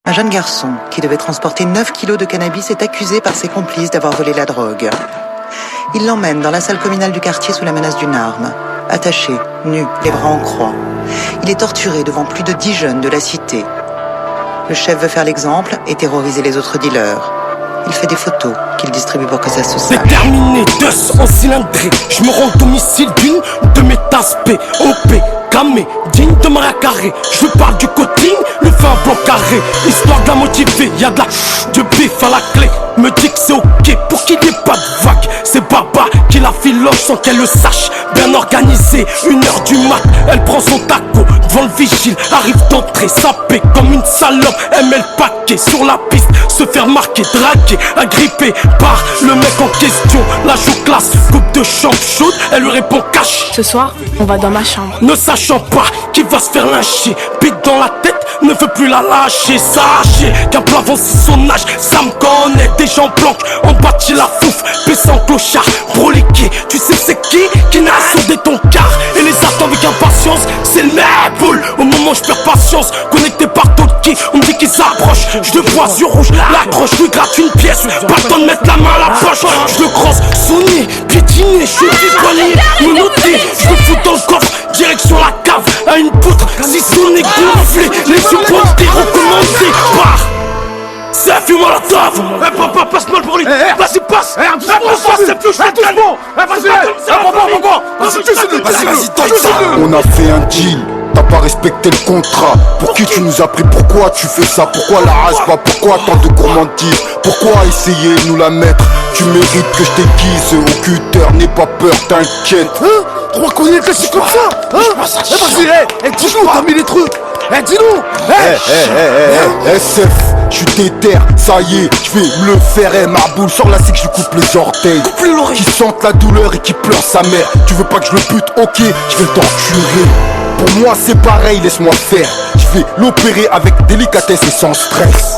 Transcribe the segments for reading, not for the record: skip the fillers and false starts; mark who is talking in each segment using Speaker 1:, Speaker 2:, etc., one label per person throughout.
Speaker 1: Un jeune garçon qui devait transporter 9 kilos de cannabis est accusé par ses complices d'avoir volé la drogue. Il l'emmène dans la salle communale du quartier sous la menace d'une arme. Attaché, nu, les bras en croix. Il est torturé devant plus de 10 jeunes de la cité. Le chef veut faire l'exemple et terroriser les autres dealers. Il fait des photos qu'il distribue pour que ça se sache.
Speaker 2: Déterminé, 200 en cylindrée. Je me rends au domicile d'une de mes tasses P, OP, camé, digne de Maria Carré. Je parle du coting, le fait un plan carré. Histoire de la motiver, y'a de la de bif à la clé. Me dit que c'est ok pour qu'il n'y ait pas de vague. C'est Baba qui la filoche sans qu'elle le sache. Bien organisé, 1h du mat, elle prend son taco devant le vigile, arrive d'entrer, sapée comme une salope. Elle met le paquet sur la piste, se faire marquer, draguer, agrippé par le mec en question. La joue classe, coupe de chambre chaude, elle lui répond cash.
Speaker 3: Ce soir, on va dans ma chambre.
Speaker 2: Ne sachant pas qui va se faire lyncher, bite dans la tête, ne veut plus la lâcher. Sachez qu'un plafond c'est son âge, ça me connaît. Des gens blancs, on bâtit la fouf, baissant clochard, broliqué. Tu sais c'est qui n'a soudé ton car et les attend avec impatience. C'est le boule. Au moment où je perds patience, connecté par d'autres qui, on me dit qu'ils s'approchent. Je le vois sur rouge, l'accroche, lui gratte une pièce. Pas le temps de mettre la main à la poche. Je le crosse, sonné, piétiné, je suis pogné, menotté. Je le fous dans le coffre, direction la cave, à une poutre. Si son est gonflé, les yeux pointés, recommencés par c'est un fume à la table. Passe-moi le brûlis. Vas-y, passe. C'est plus chouette.
Speaker 4: On a fait un deal, t'as pas respecté le contrat. Pour qui tu nous as pris? Pourquoi tu fais ça? Pourquoi la rage pas? Pourquoi tant de gourmandise? Pourquoi essayer de nous la mettre? Tu mérites que je t'aiguise au cutter, n'aie pas peur, t'inquiète.
Speaker 5: Trois connaître que c'est comme ça, vas-y, dis-nous, t'as mis les trucs. Dis-nous.
Speaker 4: SF, je suis déter, ça y est, je vais me le faire. Ma boule sur la c'est que je coupe les orteils. Qui sentent la douleur et qui pleure sa mère. Tu veux pas que je le bute? Ok, je vais t'encurer. Pour moi c'est pareil, laisse-moi faire. Je vais l'opérer avec délicatesse et sans stress.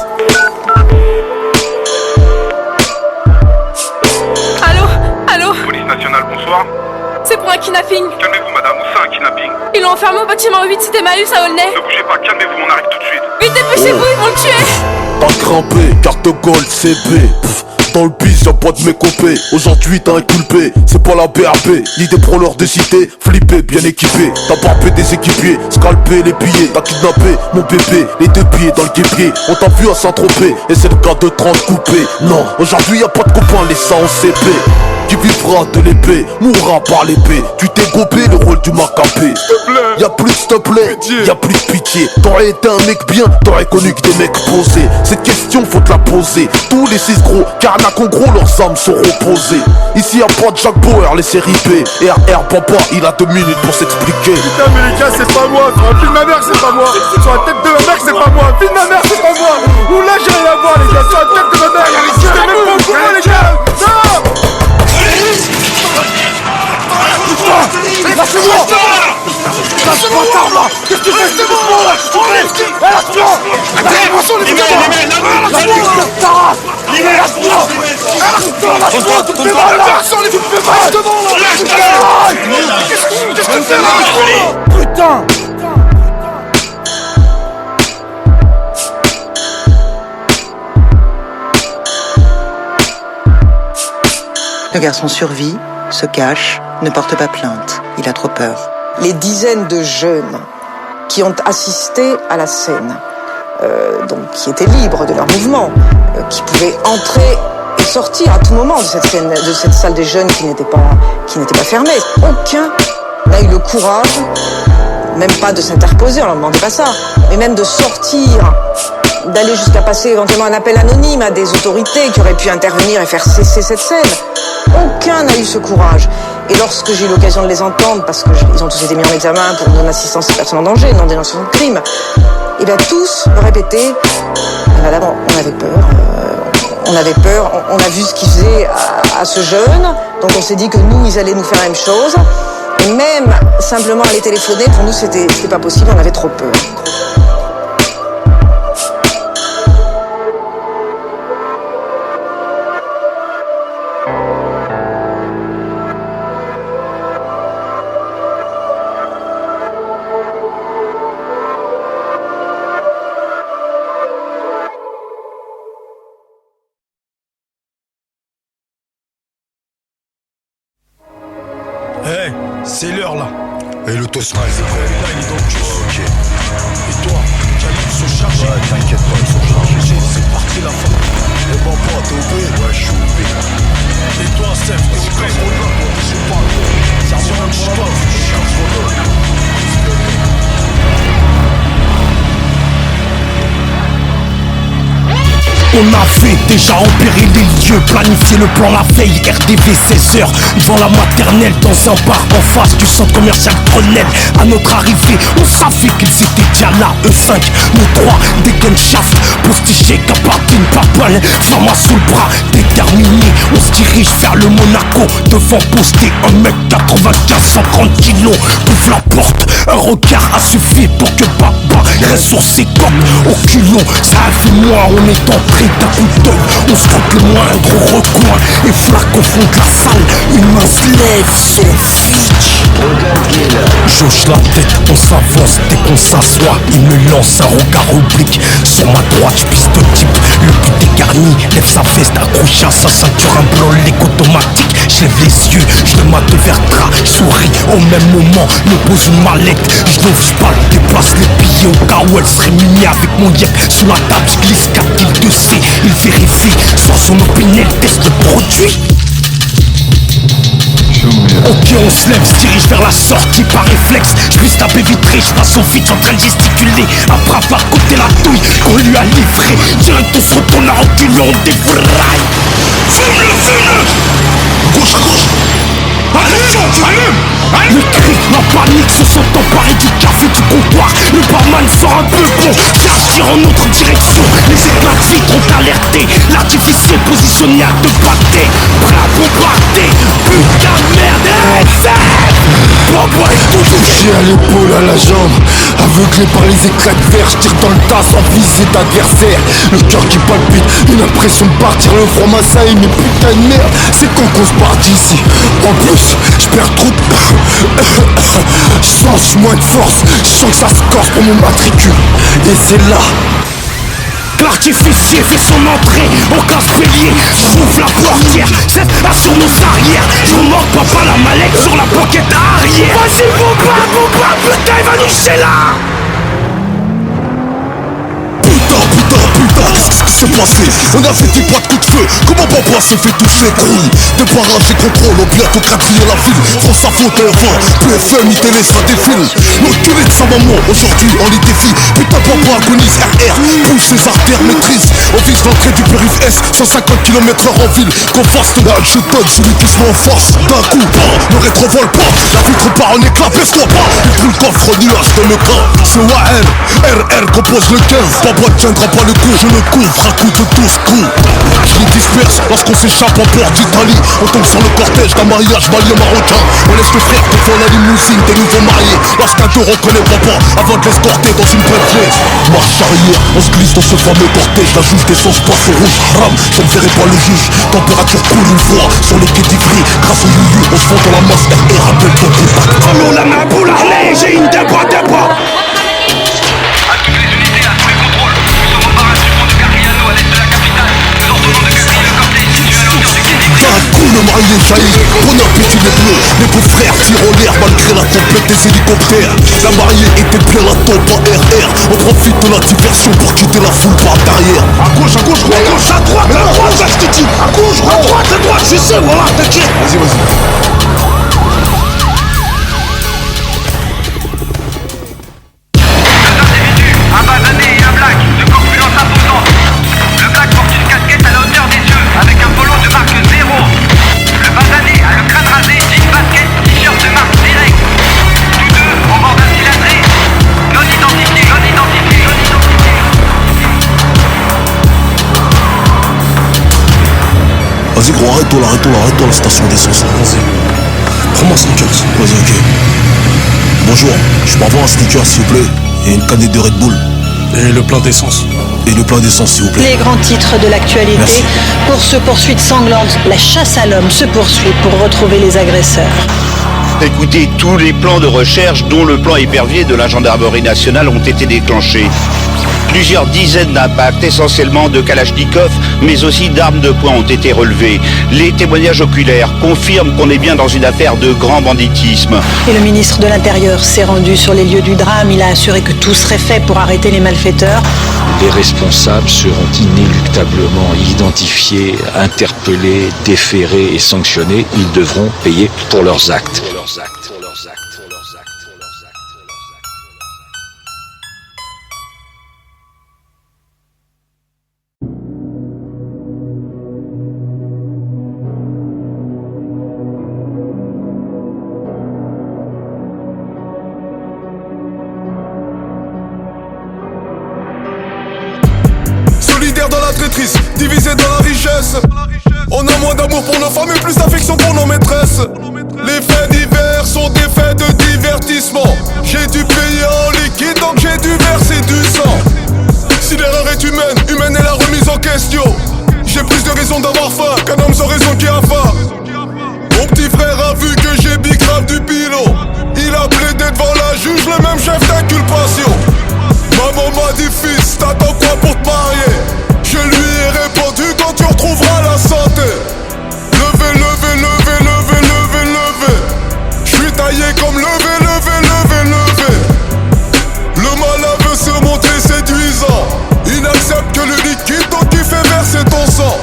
Speaker 3: Allô?
Speaker 6: Police nationale, bonsoir.
Speaker 3: C'est pour un kidnapping.
Speaker 6: Calmez-vous, madame, où c'est un kidnapping?
Speaker 3: Ils l'ont enfermé au bâtiment 8, c'était Emmaüs à Aulnay.
Speaker 6: Ne bougez pas, calmez-vous, on arrive tout de suite.
Speaker 3: Vite, dépêchez-vous, ils vont le tuer.
Speaker 2: T'as grimpé, carte gold, CB. Dans le bis, y'a pas de mécopé. Aujourd'hui t'as inculpé, c'est pas la BRB ni des proleurs de cité, flippé, bien équipé. T'as barbé des équipiers, scalpé les pillés. T'as kidnappé mon bébé, les deux pieds dans le guépier. On t'a vu à Saint-Tropez, et c'est le cas de 30 coupés. Non, aujourd'hui y'a pas de copain, les ça en CP. Qui vivra de l'épée, mourra par l'épée. Tu t'es gobé le rôle du macapé. Y'a plus s'il te plaît, y'a plus de pitié. T'aurais été un mec bien, t'aurais connu que des mecs posés. Cette question faut te la poser. Tous les 6 gros, carnac en gros, leurs âmes sont reposées. Ici y'a pas de Jack Bauer, les séries B. RR papa, il a 2 minutes pour s'expliquer.
Speaker 5: Putain mais les gars c'est pas moi, sur la fille de ma mère c'est pas moi. Sur la tête de ma mère c'est pas moi, fille de ma mère c'est pas moi. Ouh là j'ai rien à voir les gars, sur la tête de ma mère. J'étais même pas au courant les gars. Non. Lâchez-moi! Lâche-moi, Tarma! Qu'est-ce que tu fais? C'est bon! Lâche-moi! Lâche-moi! Lâche-moi! Lâche-moi! Tu te fais mal là! Tu te fais mal devant là! Qu'est-ce que tu fais là? Putain!
Speaker 1: Le garçon survit, se cache, ne porte pas plainte. Il a trop peur.
Speaker 7: Les dizaines de jeunes qui ont assisté à la scène, donc qui étaient libres de leur mouvement, qui pouvaient entrer et sortir à tout moment de cette scène, de cette salle des jeunes qui n'était pas fermée. Aucun n'a eu le courage, même pas de s'interposer, on leur demandait pas ça, mais même de sortir, d'aller jusqu'à passer éventuellement un appel anonyme à des autorités qui auraient pu intervenir et faire cesser cette scène. Aucun n'a eu ce courage. Et lorsque j'ai eu l'occasion de les entendre, parce qu'ils ont tous été mis en examen pour non-assistance à personne en danger, non-dénonciation de crime, et bien tous me répétaient, madame, on avait peur, on a vu ce qu'ils faisaient à ce jeune, donc on s'est dit que nous, ils allaient nous faire la même chose. Et même simplement aller téléphoner, pour nous, c'était pas possible, on avait trop peur.
Speaker 2: C'est l'heure là.
Speaker 5: Et le Tosma, il est prêt.
Speaker 2: Là, il est dans le cul.
Speaker 5: Ok.
Speaker 2: Et toi, Khalid, ils sont chargés.
Speaker 5: Ouais, t'inquiète pas, ils sont chargés.
Speaker 2: C'est parti la fin.
Speaker 5: Et bon, pas, t'es OP? Ouais, je suis OP.
Speaker 2: Et toi, Steph, t'es au casse mon nom, toi, je sais pas. Ça revient un chicot. On avait déjà repéré les lieux, planifié le plan la veille, RDV 16h, devant la maternelle, dans un bar en face du centre commercial Grenelle. À notre arrivée, on savait qu'ils étaient déjà là, E5, nos trois, des gunshaft, postichés, capardine, papal, format sous le bras, déterminé, on se dirige vers le Monaco, devant poster un mec 95, 130 kilos, ouvre la porte, un regard a suffi pour que Baba reste sur ses coques, au culot, ça a fait moi, on est entré d'un coup d'œil, on se frotte le moindre recoin, et flaque au fond de la salle, une main se lève, son fitch. J'hoche la tête, on s'avance dès qu'on s'assoit, il me lance un regard oblique, sur ma droite je pisse de type, le but est garni, lève sa veste accrochée à sa ceinture, un blanc leg automatique, je lève les yeux, je le mate vers drap, je souris, au même moment, me pose une mallette, je lève, je parle, déplace les billets au cas où elle serait munie avec mon yep, sous la table je glisse 4 kills de C, il vérifie, sans son opinion, teste le produit. Ok, on se lève, se dirige vers la sortie par réflexe. Je puisse taper vitré, je passe au vide en train de gesticuler. Après avoir côté la douille qu'on lui a livré, direct on se retourne à reculons, on défouraille. Fume-le, gauche à gauche. Attention, allume. Le cri, la panique se sont emparés du café du comptoir. Le barman sort un peu bon, faire tire en notre direction. Les éclats de vitre ont alerté. L'artificier positionné à 2 pâtés, prêt à bombarder. Putain de merde, Bobo est tout
Speaker 4: Touché à l'épaule, à la jambe, aveuglé par les éclats de verre, je tire dans le tas sans viser d'adversaire. Le cœur qui palpite, une impression de partir, le front m'assaille, mais putain de merde, c'est quand qu'on se part d'ici. En plus, je perds trop de... Je sens, j'ai moins de force, je sens que ça se corse pour mon matricule. Et c'est là...
Speaker 2: L'artificier fait son entrée au casse-bélier. J'ouvre la portière, cette sur nos arrières. Je remonte papa la mallette sur la banquette arrière. Vas-y Boba, putain il va nous chier là.
Speaker 5: Putain, qu'est-ce qui s'est passé? On a fait des boîtes de coups de feu. Comment papa s'est fait toucher, grouille? Débarrage et contrôle, on bientôt quadriller la ville. France Info, TF1, PFM, télé, ça défile. L'enculé de sa maman, aujourd'hui on les défie. Putain, papa agonise, RR, bouge ses artères, maîtrise. On vise l'entrée du périph' S, 150 km/h en ville. Qu'on force de la je donne, celui qui se met en force. D'un coup, pas, ne rétrovole pas. La vitre part en éclat, baisse-toi pas. Il trouve le coffre au nuage dans le camp. C'est OAL, RR compose le 15. Papa ne tiendra pas le coup, je le couvre à coups de 12 coups. Je les disperse lorsqu'on s'échappe en port d'Italie. On tombe sur le cortège d'un mariage malien-marocain. On laisse le frère devant la limousine des nouveaux mariés. Lorsqu'un deux reconnaît papa avant de l'escorter dans une Bentley. Marche arrière, on se glisse dans ce fameux cortège. La juge d'essence passe au rouge, ram, ça ne verrait pas le juge. Température coule une fois sur le quai d'Ivry. Grâce au yuyu, on se fond dans la masse RR, rappelle ton contact.
Speaker 2: Follow la main pour l'arlée, j'ai une débat.
Speaker 6: À toutes les unités, à tous les contrôles. Nous sommes au barrage du pont de Cariano à l'est de la capitale. Nous ordonnons de quadriller le cortège situé à l'auteur du quai d'Ivry.
Speaker 5: D'un coup le marié jaillit, on a pété les bleus. Les beaux frères tirent en l'air malgré la tempête des hélicoptères. La mariée était bien la tombe en RR. On profite de la diversion pour quitter la foule par derrière.
Speaker 2: À gauche, à droite, à droite, je te dis. À gauche, à droite, je sais, voilà, t'inquiète.
Speaker 5: Vas-y.
Speaker 6: Un basané et un black, de corpulence imposante. Le black porte une casquette à la hauteur des yeux, avec un polo de marque 0. Le basané a le crâne rasé, jean basket, t-shirt de marque direct. Tous deux en bord d'un cylindré. Non identifié.
Speaker 5: Vas-y gros, arrête-toi là, la station d'essence. Vas-y. Prends-moi un sneakers. Vas-y, ok. Bonjour, je peux avoir un sneakers s'il vous plaît. Et une canette de Red Bull.
Speaker 2: Et le plein d'essence.
Speaker 5: Et le plein d'essence s'il vous plaît.
Speaker 8: Les grands titres de l'actualité.
Speaker 5: Merci.
Speaker 8: Course-poursuite sanglante. La chasse à l'homme se poursuit pour retrouver les agresseurs.
Speaker 9: Écoutez, tous les plans de recherche, dont le plan épervier de la gendarmerie nationale, ont été déclenchés. Plusieurs dizaines d'impacts, essentiellement de Kalachnikov, mais aussi d'armes de poing ont été relevés. Les témoignages oculaires confirment qu'on est bien dans une affaire de grand banditisme.
Speaker 8: Et le ministre de l'Intérieur s'est rendu sur les lieux du drame. Il a assuré que tout serait fait pour arrêter les malfaiteurs.
Speaker 10: Les responsables seront inéluctablement identifiés, interpellés, déférés et sanctionnés. Ils devront payer pour leurs actes.
Speaker 5: Dans la traîtrise, divisé dans la richesse. On a moins d'amour pour nos femmes et plus d'affection pour nos maîtresses. Les faits divers sont des faits de divertissement. J'ai dû payer en liquide donc j'ai dû verser du sang. Si l'erreur est humaine, humaine est la remise en question. J'ai plus de raisons d'avoir faim qu'un homme sans raison qui a faim. Mon petit frère a vu que j'ai bicrave du pilot. Il a plaidé devant la juge, le même chef d'inculpation. Maman m'a dit fils, t'attends quoi pour te marier? Je lui ai répondu quand tu retrouveras la santé. Levez, levez, levez, levez, levez, levez. J'suis taillé comme levez, levez, levez, levez. Le malin veut se montrer séduisant. Il n'accepte que le liquide donc il fait verser ton sang.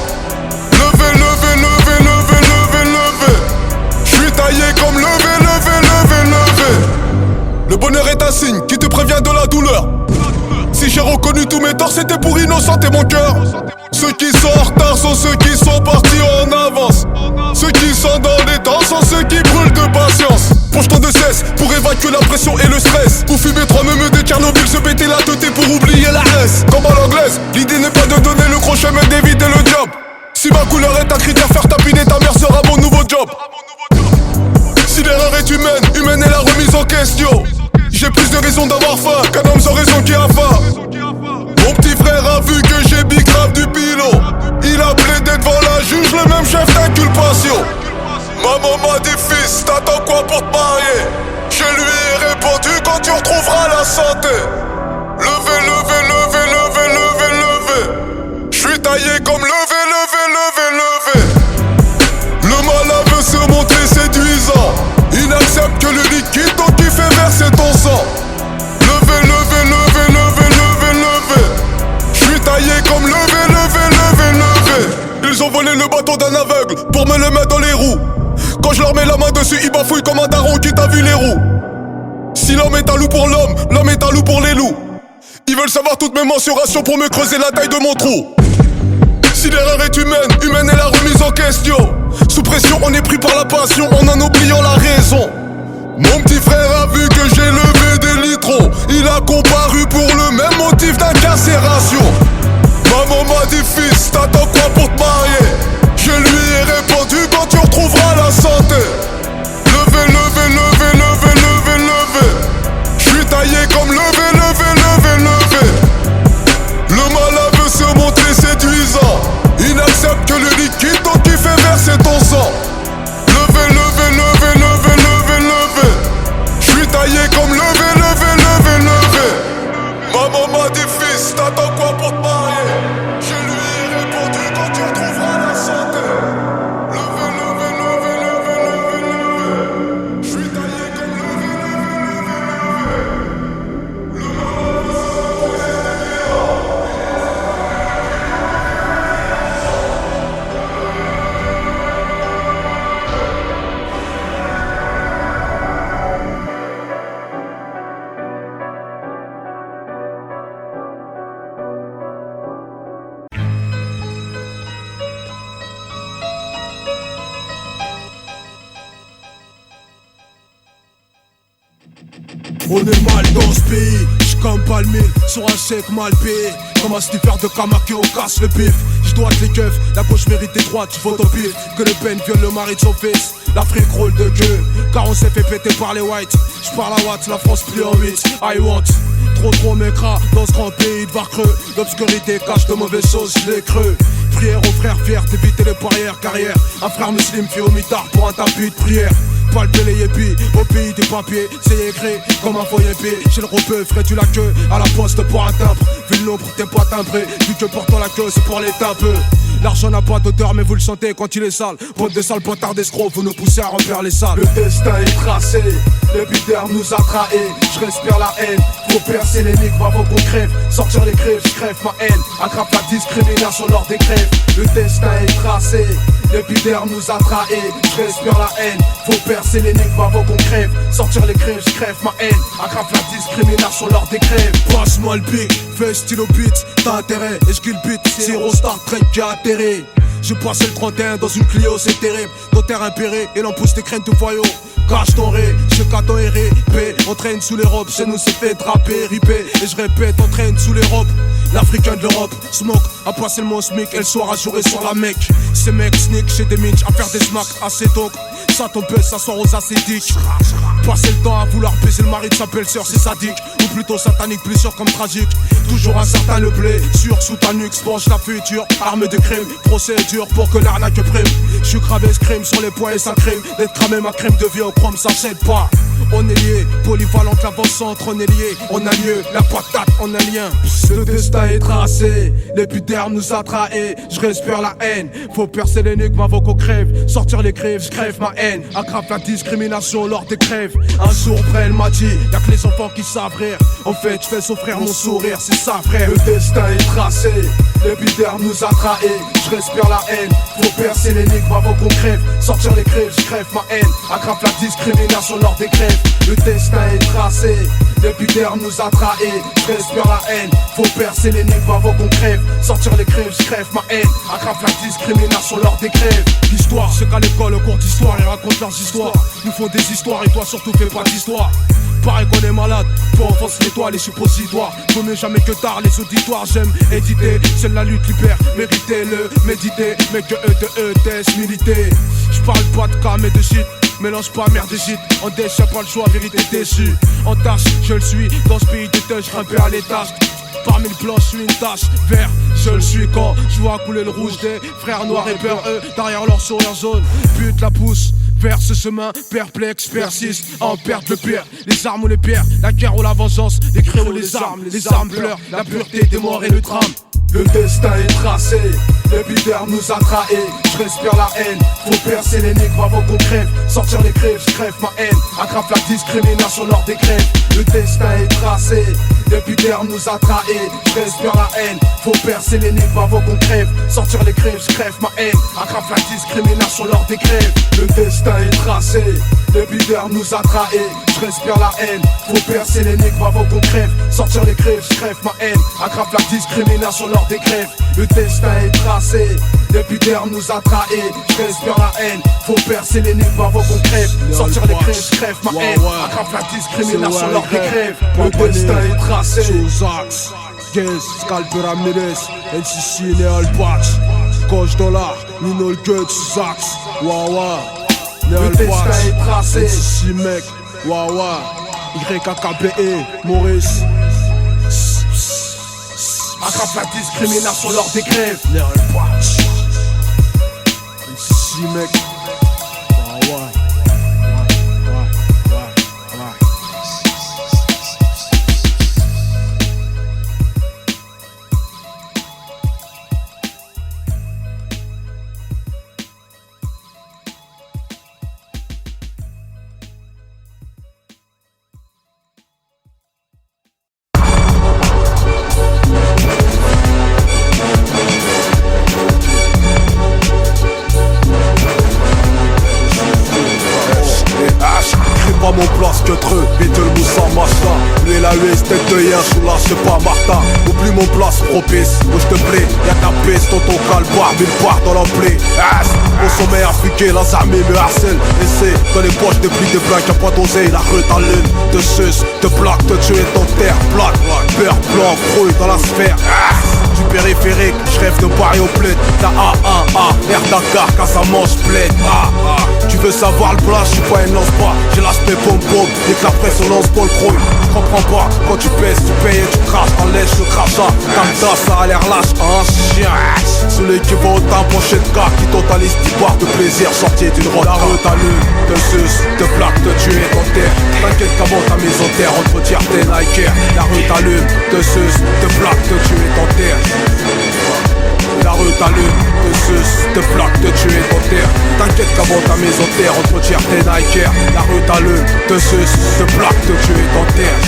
Speaker 5: Levez, levez, levez, levez, levez, levez. J'suis taillé comme levez, levez, levez, levez. Le bonheur est un signe qui te prévient de la douleur. Si j'ai reconnu tous mes torts, c'était pour innocenter mon cœur. Ceux qui sont en retard sont ceux qui sont partis en avance. Ceux qui sont dans les temps sont ceux qui brûlent de patience. Penche-toi de cesse pour évacuer la pression et le stress. Ou fumer 3 meumeux de Tchernobyl, se péter la tête pour oublier la S. Comme à l'anglaise, l'idée n'est pas de donner le crochet mais d'éviter le job. Si ma couleur est un critère, faire tapiner ta mère sera mon nouveau job. Si l'erreur est humaine, humaine est la remise en question. J'ai plus de raisons d'avoir faim qu'un homme sans raison qui a faim. Mon petit frère a vu que j'ai bicrave du pilot. Il a plaidé devant la juge, le même chef d'inculpation. Maman m'a dit fils, t'attends quoi pour te marier? Je lui ai répondu quand tu retrouveras la santé. Levez, levez, levez, levez, levez, levez. J'suis taillé comme levez, levez, levez, levez. Le malin veut se montrer séduisant. Il n'accepte que le liquide donc il fait verser ton sang. Levez, levez, levez, levez, levez, levez. J'suis taillé comme levez, levez, levez, levez. Ils ont volé le bâton d'un aveugle pour me le mettre dans les roues. Quand je leur mets la main dessus, ils bafouillent comme un daron qui t'a vu les roues. Si l'homme est un loup pour l'homme, l'homme est un loup pour les loups. Ils veulent savoir toutes mes mensurations pour me creuser la taille de mon trou. Si l'erreur est humaine, humaine est la remise en question. Sous pression, on est pris par la passion, en oubliant la raison. Mon petit frère a vu que j'ai levé des litrons. Il a comparu pour le même motif d'incarcération. Maman m'a dit fils, t'attends quoi pour te marier? Je lui ai répondu quand tu retrouveras la santé. Levez, levez, levez, levez, levez, levez. J'suis taillé comme levez, levez, levez, levez. Le malin veut se montrer séduisant. Il n'accepte que le liquide donc il fait verser ton sang. Levez, levez, levez, levez, levez, levez. J'suis taillé comme levez, levez, levez, levez. Maman m'a dit fils, t'attends quoi pour te marier? Je lui ai répondu quand tu retrouveras la santé. Levez, levez, levez, levez, levez, levez. J'suis taillé comme levez, levez, levez, levez. Le malin veut se montrer séduisant.
Speaker 2: On est mal dans ce pays, j'campe pas le mille sur un chèque mal payé. Comme un sniffer de Kamake, on casse le bif. J'dois les keufs, la gauche mérite des droites, j'vote au pif. Que le peine viole le mari de son fils, l'Afrique roule de queue. Car on s'est fait péter par les whites. J'parle à Watt, la France plie en 8. I want trop m'écras dans ce grand pays de var creux. L'obscurité cache de mauvaises choses, j'l'ai cru. Prière aux frères fiers d'éviter les barrières, carrière. Un frère musulman fait au mitard pour un tapis de prière.
Speaker 11: palper les yépis. Au pays des papiers, c'est écrit comme un faux yépi. Chez le ropeux, ferais-tu la queue à la poste pour un timbre? Vu le nombre, t'es pas timbré. Vu que portant la queue, c'est pour les tapeux. L'argent n'a pas d'odeur, mais vous le sentez quand il est sale. Bande de sales potards d'escrocs, vous nous poussez à remplir les salles.
Speaker 4: Le destin est tracé, l'épiderme nous a trahés. Je respire la haine, faut percer l'énigme avant qu'on crève. Sortir les crèves, je crève ma haine. Attrape la discrimination lors des grèves. Le destin est tracé, l'épiderme nous a trahés. Je respire la haine, faut percer l'énigme avant qu'on crève. Sortir les crèves, je crève ma haine. Attrape la discrimination lors des grèves.
Speaker 11: Passe-moi le pic, fais stylo beat. T'as intérêt, et je kill beat. Zero Star Trek qui a atterri. J'ai passé le 31 dans une Clio, c'est terrible. Notaire impéré, et l'on pousse tes crènes tout foyau. Cache ton ré, je caton et répé. On traîne sous les robes, chez nous c'est fait draper, ripé. Et je répète, on traîne sous les robes. L'Africain de l'Europe, smoke, a passé le mot smic. Et le soir à jouer sur la mec. Ces mecs sneak chez des minch, à faire des smacks assez donc. Ça ton peu, ça sort aux acédiques. Passer le temps à vouloir baiser le mari de sa belle-sœur, c'est sadique. Ou plutôt satanique, plus sûr comme tragique. Toujours un certain le blé, sûr sous ta nuque, penche la future. Arme de crime, procédure pour que l'arnaque prime. Je suis cravé, crime sur les poings et ça crime. D'être cramé ma crème de vie au chrome, ça cède pas. On est lié, polyvalente l'avant-centre, on est lié. On a lieu, la patate, on a lien.
Speaker 4: Le destin est tracé, l'épiderme nous a trahés. Je respire la haine, faut percer l'énigme avant qu'on crève. Sortir les crèves, je crève ma haine. Aggrave la discrimination lors des crèves. Un sourd près m'a dit, y'a que les enfants qui savent rire. En fait, je fais souffrir mon sourire, c'est ça frère. Le destin est tracé, l'épiderme nous a trahés. Je respire la haine, faut percer l'énigme avant qu'on crève. Sortir les crèves, je crève ma haine. Aggrave la discrimination lors des crèves. Le destin est tracé, l'épiderme nous a trahés. Je respire la haine, faut percer l'énigme avant qu'on crève. Sortir les crèves, je crève ma haine. Aggrave la discrimination lors des crèves.
Speaker 11: L'histoire, c'est qu'à l'école, au cours d'histoire, ils racontent leurs histoires. Nous font des histoires et toi surtout fais pas d'histoire. Pareil qu'on est malade, pour enfoncer l'étoile et suppositoires. Vaut mieux jamais que tard, les auditoires, j'aime éditer. C'est la lutte libère, méritez-le, méditez. Mais que eux de test, militer. J'parle pas de cas mais de shit. Mélange pas merde et shit, en déch y'a pas le choix, vérité déçue. En tâche, je le suis, dans ce pays de tâches, grimpé à l'étage. Parmi le blanc, je suis une tache vert, je le suis quand je vois couler le rouge des frères noirs et peur, eux, derrière leur sourire jaune. Bute la pousse vers ce chemin, perplexe, persiste, en perte le pire. Les armes ou les pierres, la guerre ou la vengeance, les cris ou les armes pleurent, la pureté des morts et le drame.
Speaker 4: Le destin est tracé, l'épiderme nous a trahés. Je respire la haine, faut percer l'énigme avant qu'on crève. Sortir les crèves, je crève ma haine. Aggrave la discrimination lors des grèves. Le destin est tracé, l'épiderme nous a trahés. Je respire la haine, faut percer l'énigme avant qu'on crève. Sortir les crèves, je crève ma haine. Aggrave la discrimination lors des grèves. Le destin est tracé, l'épiderme nous a trahés. Je respire la haine, faut percer l'énigme avant qu'on crève. Sortir les crèves, je crève ma haine. Aggrave la discrimination lors des grèves. Le destin est tracé, l'épiderme nous a trahés. Je respire la haine, faut percer l'énigme avant qu'on crève. Sortir les crèves, je crève ma haine. Aggrave la discrimination lors des grèves. Le destin est tracé.
Speaker 11: Chosax, Guess, Scalper Ramirez, NCC, Neal Patch, Coach Dollar, Nino le Guts, Sax, Wawa, Neal Patch, NCC mec, Wawa, YKKBE, Maurice.
Speaker 4: Aggrave la discrimination lors des grèves.
Speaker 11: Neal Patch, NCC mec, Wawa.
Speaker 5: Mon place que treux, Beetle Moussa Machta. Lui et la US tête de hier, je lâche c'est pas Martin. Oublie mon place propice, où je te plais. Y'a ta piste, tonton calbar, 1000 parts dans l'emplée. Au sommet africain, la armée me harcèle. Et c'est dans les poches des plis de blanc, y'a pas d'oseille, la rue dans lune. Te suce, te plaque, te tuer ton terre plate. Beurre blanc, grouille dans la sphère. Du périphérique, je rêve de Paris au bled. T'as A1A, Air Dakar, Casamance, bled. Tu veux savoir le plat, je suis pas une lance-pas. J'ai l'aspect pom-pom, et que la presse on lance pas le creux. Je comprends pas, quand tu pèses, tu payes et tu craches. T'en lèches le crachat, comme ça, ça a l'air lâche, un chien.
Speaker 11: Celui qui va au teint penché de gars qui totalise 10 barres de plaisir sorti d'une route. La rue t'allume, te suce, te plaque, te tue et t'enterre. T'inquiète qu'avant ta maison terre, entre tiers tes Nike. La rue t'allume, te suce, te plaque, te tue et t'enterre. La rue t'allume, te suce, te plaque, te tue et t'enterre. T'inquiète qu'avant ta maison terre, entre tiers tes Nike. La rue t'allume, te suce, te plaque, te tue et t'enterre.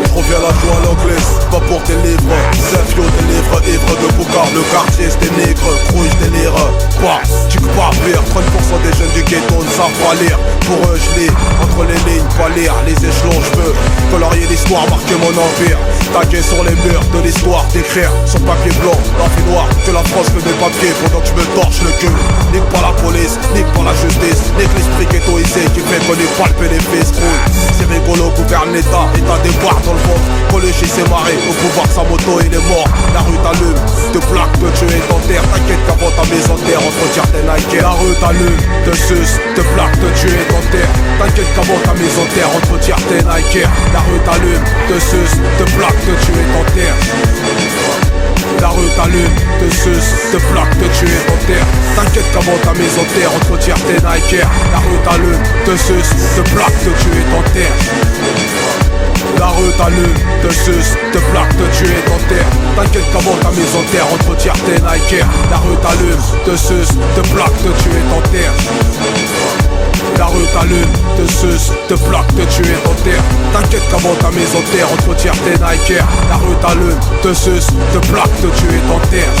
Speaker 11: Je reviens la joie à l'anglaise, pas pour tes livres. Savio des livres, ivre de boucard. Le quartier c'est des nègres, crouche délire. Bah, tu peux pas rire, 30% des jeunes du ghetto ne savent pas lire. Pour eux je lis, entre les lignes, pas lire. Les échelons je veux colorier l'histoire, marquer mon empire. Taguer sur les murs de l'histoire, d'écrire sur papier blanc, la vie noire. Que la France fait des papiers pendant que je me torche le cul. Nique pas la police, nique pas la justice. Nique l'esprit ghettoisé qui fait qu'on est pas le bénéfice. C'est rigolo, gouverne l'état et t'as des barres dans le ventre. Coluche il s'est marré, au pouvoir sa moto il est mort. La rue t'allume, te plaque, te tue et t'enterre. T'inquiète qu'avant ta maison terre, entre tiers tes Nike. La rue t'allume, te suce, te plaque, te tue et t'enterre. T'inquiète qu'avant ta maison terre, entre tiers tes Nike. La rue t'allume, te suce, te plaque, te tue et t'enterre. La rue t'allume, te suce, te plaque, te tue et t'enterre. T'inquiète qu'avant ta maison terre, entre tiers tes Nike. La rue t'allume, te suce, te plaque, te tue et t'enterre. La rue t'allume, te suce, te plaque, te tue et t'enterre. T'inquiète qu'avant ta maison terre, entre tiers tes Nike. La rue t'allume, te suce, te plaque, te tue et t'enterre. La rue t'allume, te suce, te plaque, te tue et t'enterre. T'inquiète qu'avant ta maison terre, entre tiers tes Nike. La rue t'allume, te suce, te plaque, te tue et t'enterre.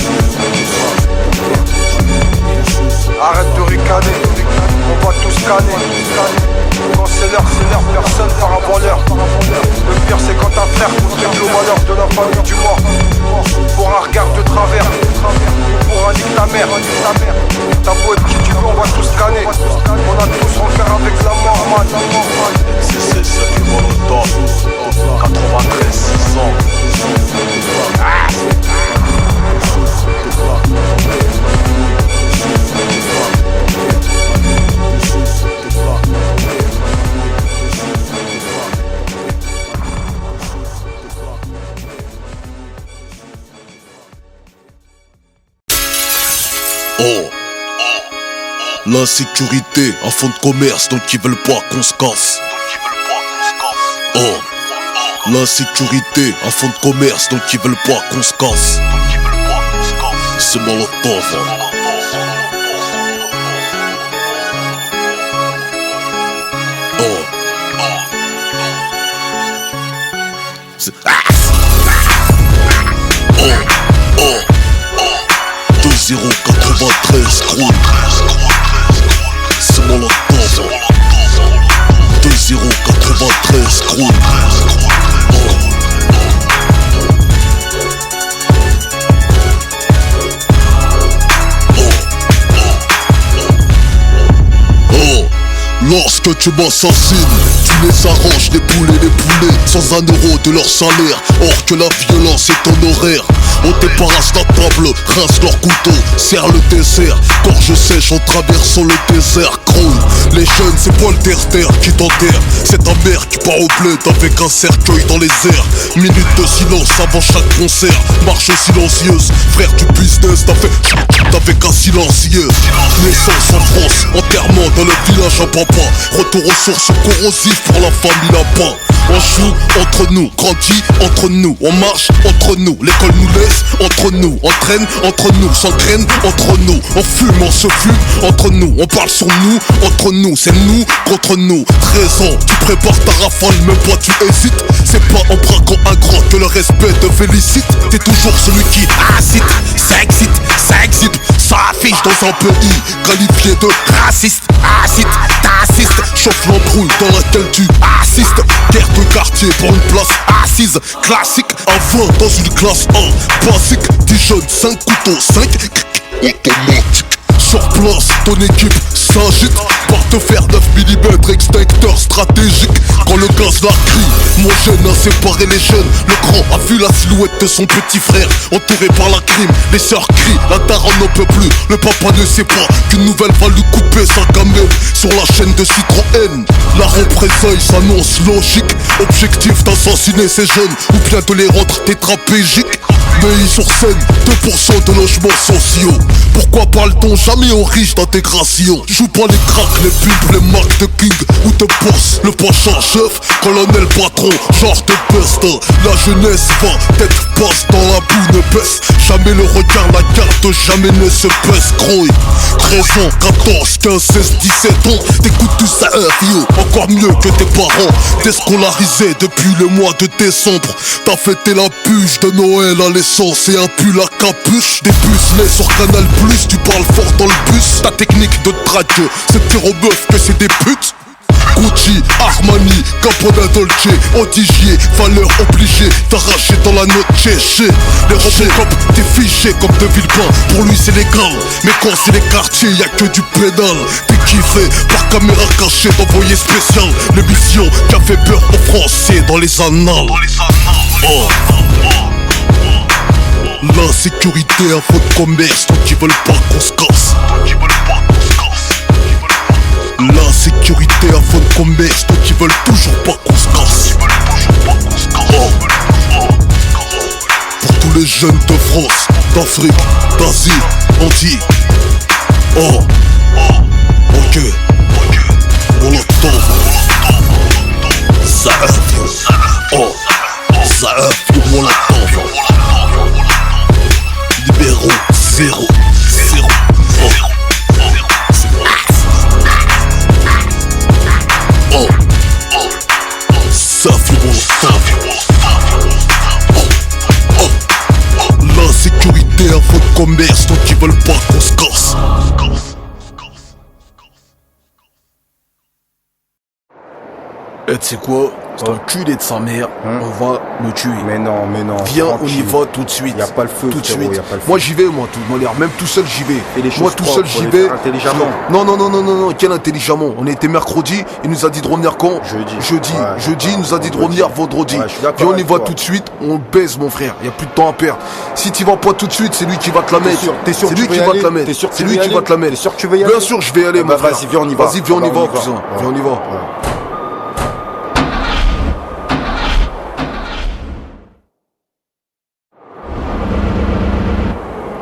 Speaker 12: Arrête de ricaner, on va tous scanner. Quand c'est l'heure, personne part avant l'heure. Le pire c'est quand un frère contribue au malheur de la famille du mort. Pour un regard de travers, pour un nique ta mère. T'as beau être qui tu veux, on va tous scanner. On a tous refaire avec la mort, man.
Speaker 11: C'est du Molotov, 93, 600.
Speaker 5: Oh, l'insécurité, un fonds de commerce, donc ils veulent pas qu'on se casse. Oh, l'insécurité, un fonds de commerce, donc ils veulent pas qu'on se casse. C'est Molotov. Oh, 2093 gros. C'est Molotov. 2093 gros. Lorsque tu m'assassines, tu les arranges, les poulets, sans un euro de leur salaire. Or que la violence est honoraire. On débarrasse la table, rince leur couteau, serre le dessert. Gorge sèche en traversant le désert. Gros, les jeunes c'est pas le terre-terre qui t'enterre. C'est ta mère qui part au bled avec un cercueil dans les airs. Minute de silence avant chaque concert. Marche silencieuse, frère du business, t'as fait avec un silencieux. Naissance en France, enterrement dans le village à papa. Retour aux sources corrosives pour la famille lapin. On joue entre nous, grandit entre nous, on marche entre nous, l'école nous laisse entre nous, on traîne entre nous, s'engraine entre nous, on fume, on se fume entre nous, on parle sur nous, entre nous, c'est nous contre nous. 13 ans, tu prépares ta rafale, même pas tu hésites. C'est pas en braquant un grand que le respect te félicite. T'es toujours celui qui incite, ça excite, ça affiche dans un pays qualifié de raciste. Acide, t'assistes, chauffe l'embrouille dans laquelle tu assistes. Guerre de quartier pour une place assise. Classique, un 20 dans une classe 1. Basique, 10 jeunes, 5 couteaux, 5 automatique. Sur place, ton équipe s'agite. Porte-fer 9 mm, extincteur stratégique. Quand le gaz la crie, mon jeune a séparé les jeunes. Le grand a vu la silhouette de son petit frère, entouré par la crime. Les sœurs crient, la daronne n'en peut plus. Le papa ne sait pas qu'une nouvelle va lui couper sa gamelle. Sur la chaîne de Citroën, la représailles s'annonce logique. Objectif d'assassiner ces jeunes ou bien de les rendre tétraplégiques. Pays sur scène, 2% de logements sociaux. Pourquoi parle-t-on jamais aux riches d'intégration? Joue pas les cracks, les pubs, les marques de King ou de Boss. Le pacha chef, colonel patron, genre de peste. La jeunesse va, tête passe dans la boue, ne baisse jamais le regard, la carte jamais ne se baisse. Croy, 13 ans, 14, 15, 16, 17 ans. T'écoutes tout ça, yo, encore mieux que tes parents. Déscolarisé depuis le mois de décembre. T'as fêté la puge de Noël à l'essence et un pull à capuche. Des pucelets sur Canal+, tu parles fort dans le bus. Ta technique de drague, c'est dire aux meufs que c'est des putes. Gucci, Armani, Capoda Dolce, Odigier, valeur obligée d'arracher dans la note chéché. Les Robocop, t'es fiché comme de Villepin. Pour lui c'est légal, mais quand c'est les quartiers y'a que du pédale. T'es kiffé par caméra cachée d'envoyé spécial. L'émission qui a fait peur aux Français dans les annales. Oh. La sécurité à votre commerce, donc ils veulent pas qu'on se casse. La sécurité à fond de commerce, donc ils veulent toujours pas qu'on se casse. Oh. Pour tous les jeunes de France, d'Afrique, d'Asie, entier. Oh. Ok. On l'attend. Ça oh. Ça on l'attend. Numéro 0. Oh. Oh, ça fait mon temps. La sécurité à votre commerce, donc ils veulent pas qu'on se casse.
Speaker 11: Et tu sais quoi? C'est un culé de sa mère, on va le tuer.
Speaker 4: Mais non.
Speaker 11: Viens, on y va tout de suite.
Speaker 4: Y'a pas le feu,
Speaker 11: tout de
Speaker 4: frérot,
Speaker 11: suite.
Speaker 4: y a pas le feu.
Speaker 11: Moi j'y vais, moi, tout de manière. Même tout seul j'y vais.
Speaker 4: Et les choses
Speaker 11: moi tout seul
Speaker 4: propres,
Speaker 11: j'y
Speaker 4: les
Speaker 11: vais.
Speaker 4: faire intelligemment.
Speaker 11: Non, quel intelligemment? On était mercredi, il nous a dit de revenir quand? Jeudi.
Speaker 4: Ouais,
Speaker 11: Jeudi, il nous a dit de revenir vendredi.
Speaker 4: Ouais, je suis d'accord
Speaker 11: Viens, on y
Speaker 4: avec
Speaker 11: va
Speaker 4: toi.
Speaker 11: tout de suite, on baise mon frère. Y a plus de temps à perdre. Si tu vas pas tout de suite, c'est lui qui va te la mettre.
Speaker 4: T'es sûr
Speaker 11: C'est
Speaker 4: que
Speaker 11: lui
Speaker 4: tu
Speaker 11: qui
Speaker 4: veux y
Speaker 11: va
Speaker 4: aller?
Speaker 11: te la mettre.
Speaker 4: T'es sûr que
Speaker 11: C'est
Speaker 4: tu
Speaker 11: lui
Speaker 4: veux y
Speaker 11: qui va
Speaker 4: aller?
Speaker 11: te la mettre.
Speaker 4: T'es sûr que tu veux y aller?
Speaker 11: Bien sûr, je vais y aller, mon frère.
Speaker 4: Vas-y, viens, on y va.
Speaker 11: Vas-y, viens, on y va, cousin.
Speaker 4: Ouais.
Speaker 11: Viens, on y va.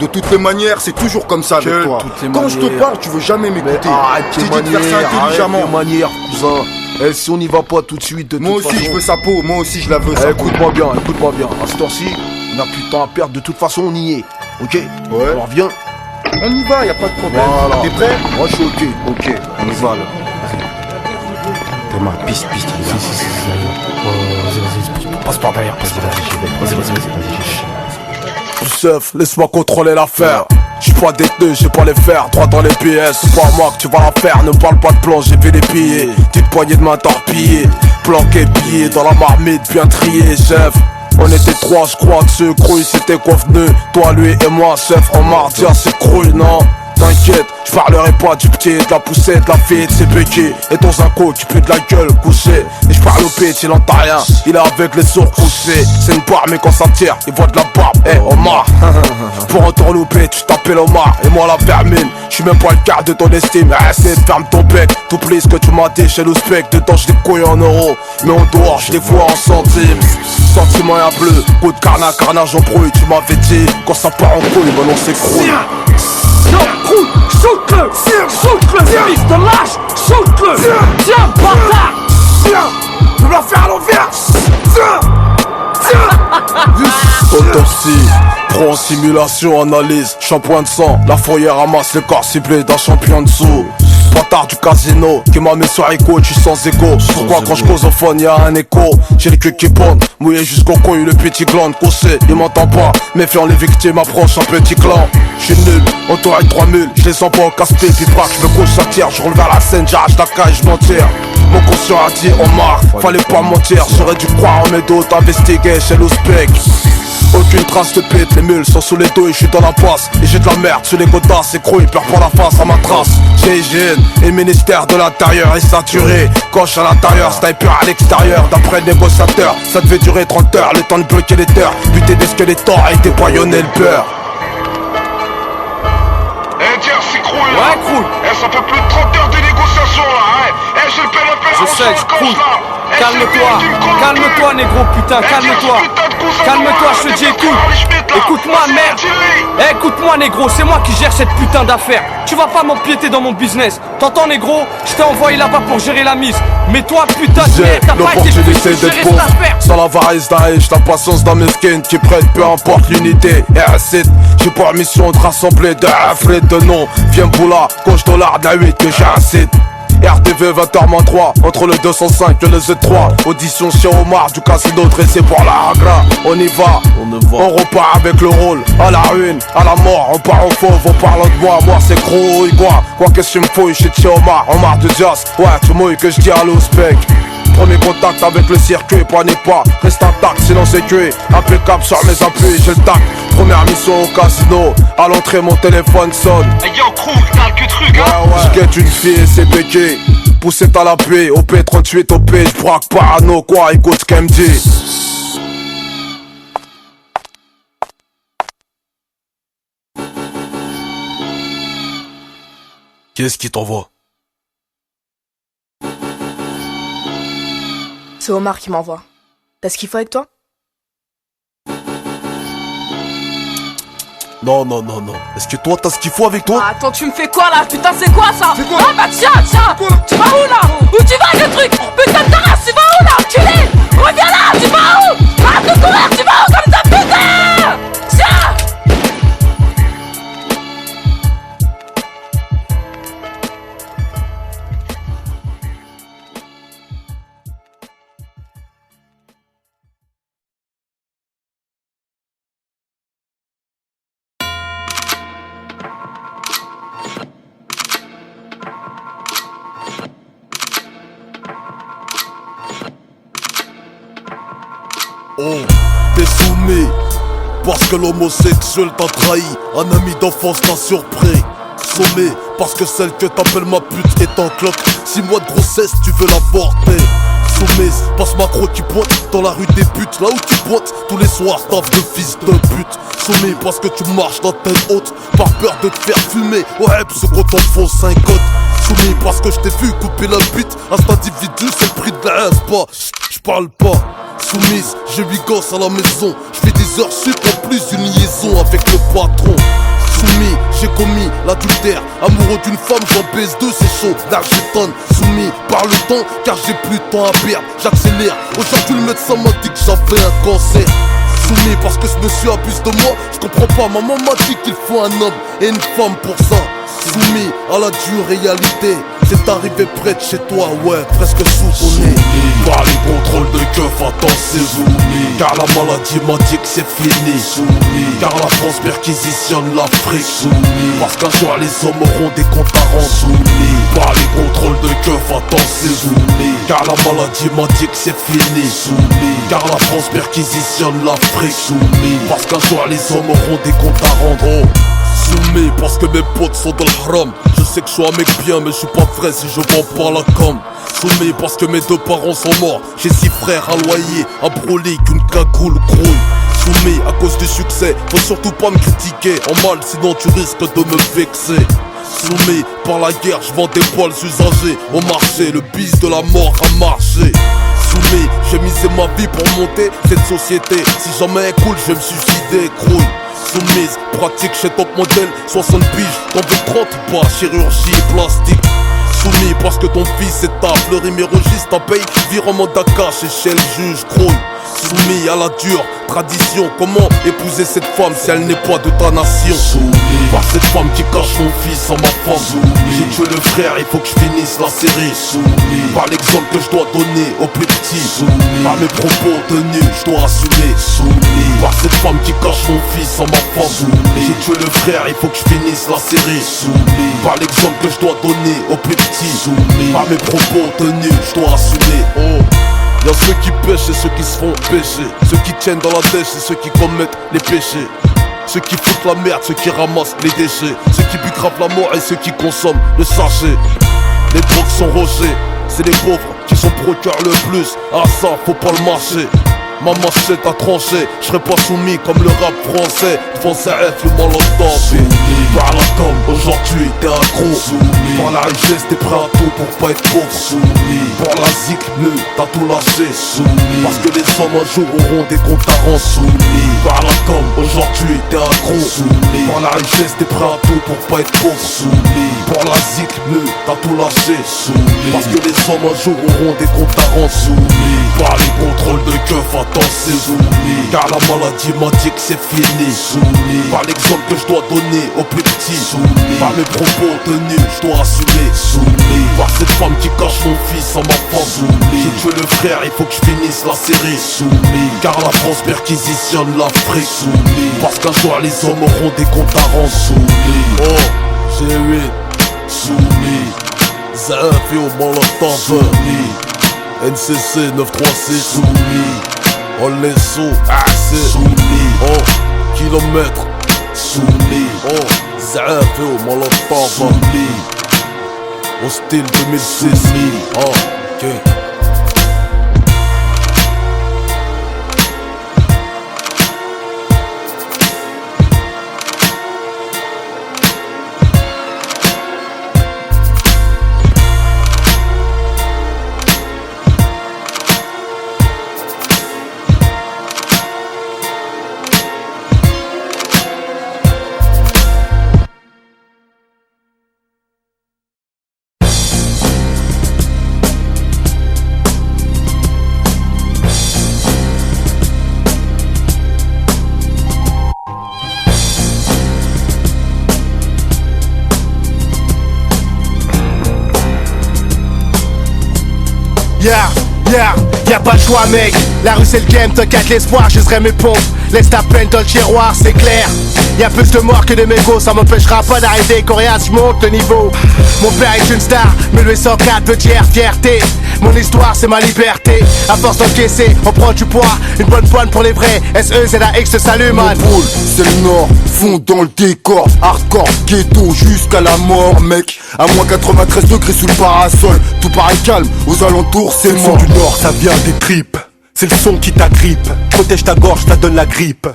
Speaker 4: De toutes les manières, c'est toujours comme ça avec toi. Quand je te parle, tu veux jamais m'écouter.
Speaker 11: Arrête
Speaker 4: Je t'ai dit de faire ça intelligemment.
Speaker 11: Arrête tes manières, cousin. Eh, si on n'y va pas tout de suite, de
Speaker 4: Moi
Speaker 11: toute
Speaker 4: aussi,
Speaker 11: façon...
Speaker 4: je veux sa peau. Moi aussi, je la veux.
Speaker 11: Eh,
Speaker 4: sa peau.
Speaker 11: écoute-moi bien. À ce temps-ci, on n'a plus de temps à perdre. De toute façon, on y est. Ok?
Speaker 4: Ouais.
Speaker 11: Alors viens.
Speaker 4: On y va, y a pas de problème.
Speaker 11: Voilà.
Speaker 4: T'es prêt?
Speaker 11: Moi, je suis ok.
Speaker 4: Ok, on y va là. T'es ma piste,
Speaker 2: Passe par derrière.
Speaker 11: Youssef, laisse-moi contrôler l'affaire. J'suis pas détenu, j'ai pas les faire. Droit dans les pièces, c'est pas moi que tu vas la faire. Ne parle pas de plan, j'ai vu les billets. Petite poignée de main torpillée. Planqué, pillé dans la marmite, bien trié, chef. On était trois, je crois, dessus, crouille, c'était convenu. Toi, lui et moi, chef, en mardi, c'est crouille, non? T'inquiète, je parlerai pas du petit, de la poussette, de la fille, de ses béquilles. Et ton zinco qui pue de la gueule, couché. Et je parle au pitch, il entend rien. Il est avec les sourds couchés. C'est une barre, mais quand ça tire, il voit de la barbe. Eh, Omar, pour entourlouper, tu t'appelles Omar. Et moi, la vermine, je suis même pas le quart de ton estime. Reste, ferme ton bec. T'oublies ce que tu m'as dit chez l'Ouzbek. Dedans, je couilles en euros. Mais en dehors, je les vois en centimes. Sentiment et un bleu, coup de carnage en brouille. Tu m'avais dit, quand ça part en couille, ben on s'écroule.
Speaker 2: Non, roule, saute-le, fils de lâche, saute-le, tiens, bâtard, tu me la faire à l'envers,
Speaker 11: Autopsie, pro en simulation, analyse, shampoing de sang, la fourrière ramasse le corps ciblé d'un champion dessous. Bâtard du casino qui m'a mis sur écho, je suis sans écho. Pourquoi quand je cause au phone y'a un écho? J'ai le cul qui bande, mouillé jusqu'au couille, le petit glande couché, il m'entend pas. Méfiant les victimes approchent un petit clan. J'suis nul, entouré de 3000, je les sens pas au casse-pied, puis pas que je me couche à terre, je roule vers la scène, j'arrache la caille, je m'en tire. Mon conscient a dit Omar, fallait pas mentir, j'aurais dû croire en mes dos, t'investiguer chez l'Ouzbek. Aucune trace de pète, les mules sont sous les dos et je suis dans la passe. Et j'ai de la merde sur les godasses, et croix, peur pour la face à ma trace. J'ai hygiène et le ministère de l'intérieur est saturé. Coche à l'intérieur, sniper à l'extérieur. D'après le négociateur, ça devait durer 30 heures, le temps de bloquer les terres, buter des squelettons et déboyonner le beurre.
Speaker 13: Eh tiens, c'est Crouille là. Ouais, Crouille. Eh, ça fait plus de 30 heures de négociation là, hein. Eh, j'ai le peine à
Speaker 2: Je sais, Crouille. Calme-toi, négro, putain, calme-toi. Calme-toi, je te dis, écoute-moi, merde. Écoute-moi, négro, c'est moi qui gère cette putain d'affaire. Tu vas pas m'empiéter dans mon business. T'entends, négro? Je t'ai envoyé là-bas pour gérer la mise. Mais toi, putain de merde, t'as pas été foutu de gérer cette affaire.
Speaker 11: Sans l'avarice Daesh, la patience d'un mesquine qui prête peu importe l'unité. Et acide, j'ai pour mission de rassembler de Afrit de nom. Viens Boula, coach dollar de la 8 que j'ai acide. RTV 20h-3, entre le 205 et le Z3. Audition chez Omar du casino dressé pour la Hagra. On y va, on repart avec le rôle. À la ruine, à la mort, on part en fauve, on parle de moi c'est Crouille quoi qu'est-ce qu'il me faut, je chez Omar, Omar de Dias. Ouais, tu mouilles que je dis à l'Ouzbek. Premier contact avec le circuit, panique pas, reste intact sinon c'est cuit. Impeccable sur mes appuis, j'ai le tac. Première mission au casino, à l'entrée mon téléphone sonne.
Speaker 13: Hey yo, Crouille, t'as que truc hein.
Speaker 11: Ouais. Je guette une fille et c'est béqué. Poussette à l'appui, OP38, OP, j'braque parano, quoi, écoute ce qu'elle me dit.
Speaker 2: Qu'est-ce qui t'envoie?
Speaker 3: C'est Omar qui m'envoie. T'as ce qu'il faut avec toi?
Speaker 11: Non. Est-ce que toi t'as ce qu'il faut avec toi?
Speaker 3: Ah, attends, tu me fais quoi là? Putain, c'est quoi ça? Ah bah tiens, tu vas où là? Où tu vas le truc? Putain de ta race, tu vas où là? Enculé! Reviens là, tu vas où? Arrête de courir, tu vas où comme ça, putain? Tiens!
Speaker 5: Oh, t'es soumis parce que l'homosexuel t'a trahi. Un ami d'enfance t'a surpris. Soumis parce que celle que t'appelles ma pute est en cloque. 6 mois de grossesse, tu veux l'avorter. Soumise, passe macro qui pointe dans la rue des putes. Là où tu pointes, tous les soirs taf de fils de pute. Soumis parce que tu marches dans tête haute, par peur de te faire fumer. Ouais, ce qu'on t'enfonce un code. Soumis parce que je t'ai vu couper la bite. À cet individu, c'est le prix de la pas. J'parle pas. Soumise, j'ai 8 gosses à la maison. J'fais des heures sup en plus d'une liaison avec le patron. Soumis, j'ai commis l'adultère. Amoureux d'une femme, j'en baise deux, c'est chaud. Là j'étonne, soumis par le temps, car j'ai plus de temps à perdre. J'accélère, aujourd'hui le médecin m'a dit que j'avais un cancer. Soumis parce que ce monsieur abuse de moi. Je comprends pas, maman m'a dit qu'il faut un homme et une femme pour ça. Soumis à la dure réalité, c'est arrivé près de chez toi, ouais, presque sous ton nez.
Speaker 11: Par les contrôles de keuf, attends c'est soumis. Car la maladie m'a dit que c'est fini. Soumis. Car la France perquisitionne l'Afrique. Soumis. Parce qu'un jour les hommes auront des comptes à rendre. Soumis. Par les contrôles de keuf, attends c'est soumis. Car la maladie m'a dit que c'est fini. Soumis. Car la France perquisitionne l'Afrique. Soumis. Parce qu'un jour les hommes auront des comptes à rendre.
Speaker 5: Soumis parce que mes potes sont dans le haram. Je sais que je suis un mec bien mais je suis pas vrai si je vends pas la com. Soumis parce que mes deux parents sont morts. J'ai 6 frères à loyer, un brolic, une cagoule grouille. Soumis à cause du succès, faut surtout pas me critiquer en mal sinon tu risques de me vexer. Soumis par la guerre, je vends des poils usagés au marché, le bis de la mort a marché. Soumis, j'ai misé ma vie pour monter cette société. Si jamais elle coule, je vais me suicider, grouille. Soumise, pratique chez Top Model, 60 piges, t'en veux 30 ou pas, chirurgie plastique. Soumis parce que ton fils est taf, le rimérogiste t'en paye, virement d'Aka chez le juge, grouille. Soumis à la dure tradition, comment épouser cette femme si elle n'est pas de ta nation?
Speaker 11: Soumis par cette femme qui cache mon fils en ma femme. Soumis, j'ai tué le frère, il faut que je finisse la série. Soumis par l'exemple que je dois donner aux plus petits. Soumis par mes propos tenus, je dois assumer. Soumis par cette femme qui cache mon fils en ma femme. Soumis, j'ai tué le frère, il faut que je finisse la série. Soumis par l'exemple que je dois donner aux plus petits. Soumis par mes propos tenus, je dois assumer. Oh. Y'a ceux qui pêchent et ceux qui se font pêcher. Ceux qui tiennent dans la dèche et ceux qui commettent les péchés. Ceux qui foutent la merde, ceux qui ramassent les déchets. Ceux qui butent grave la mort et ceux qui consomment le sachet. Les drogues sont rogées, c'est les pauvres qui sont pour au cœur le plus. Ah ça, faut pas le marcher. Ma machette a tranché, je serai pas soumis comme le rap français. Devant CF, le molotov. Soumis par la com, aujourd'hui t'es accro. Soumis par la richesse, t'es prêt à tout pour pas être pauvre. Soumis pour la zik, t'as tout lâché. Soumis parce que les hommes un jour auront des comptes à rendre. Soumis par la com, aujourd'hui t'es accro. Soumis par la richesse, t'es prêt à tout pour pas être pauvre. Soumis pour la zik, t'as tout lâché. Soumis parce que les hommes un jour auront des comptes à rendre. Soumis par les contrôles de keuf, c'est soumis, car la maladie m'a dit que c'est fini. Soumis, par l'exemple que je dois donner aux plus petits. Soumis, par mes propos tenus, je dois assumer. Soumis, par cette femme qui cache mon fils à ma femme. Soumis, j'ai tué le frère, il faut que je finisse la série. Soumis, car la France perquisitionne l'Afrique. Soumis, parce qu'un jour les hommes auront des comptes à rendre. Soumis, oh, G8, soumis, ZF et au molotov. Soumis, NCC 936, soumis. On les sous, c'est soumis, oh, kilomètre, soumis, oh, ZF et au molotov, soumis, au style 2006, oh, ok.
Speaker 14: Y'a pas le choix mec, la rue c'est le game, t'inquiète l'espoir, je serai mes pompes. Laisse ta peine dans le tiroir, c'est clair. Y'a plus de morts que de mégots, ça m'empêchera pas d'arriver coréen, je monte le niveau. Mon père est une star, mais le 104 veut dire fierté. Mon histoire c'est ma liberté, à force d'encaisser, on prend du poids. Une bonne pointe pour les vrais, SEZAX te salue man.
Speaker 4: Mon pôle, c'est le nord, fond dans le décor. Hardcore, ghetto, jusqu'à la mort mec. À moins 93 degrés sous le parasol. Tout paraît calme, aux alentours c'est mort.
Speaker 14: Du nord ça vient des tripes, c'est le son qui t'agrippe. Protège ta gorge, ça donne la grippe.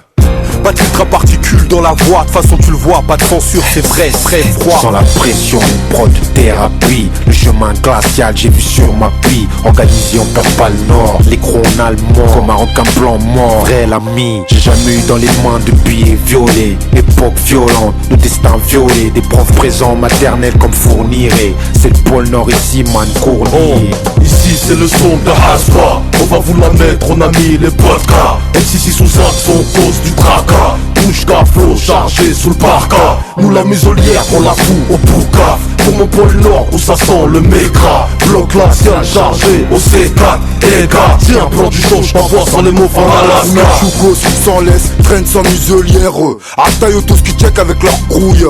Speaker 14: Pas de filtre à particules dans la voix, de toute façon tu le vois, pas de censure, c'est vrai, très froid.
Speaker 15: Sans la pression, prod thérapie. Le chemin glacial, j'ai vu sur ma pie. Organisé, on perd pas le nord. Les crocs en allemand, comme un requin blanc mort. Vrai l'ami, j'ai jamais eu dans les mains de billets violets. Époque violente, le destin violé. Des profs présents maternels comme Fourniret. C'est le pôle nord ici, man, Cournier.
Speaker 11: Oh, ici c'est le son de Hasba. On va vous la mettre, on a mis les podcasts. M6 sous 5 sont cause du tracas. Bouche qu'à flot chargé sous le parka. Nous la muselière on la fout au poucaf. Pour mon pôle nord où ça sent le mécra. Bloc glacial chargé au C4. Et gars, tiens plan du show, j't'envoie sans les mots fin d'Alaska.
Speaker 4: Chougo sans laisse, traîne sans muselière. Artaille tous qui check avec leur grouille.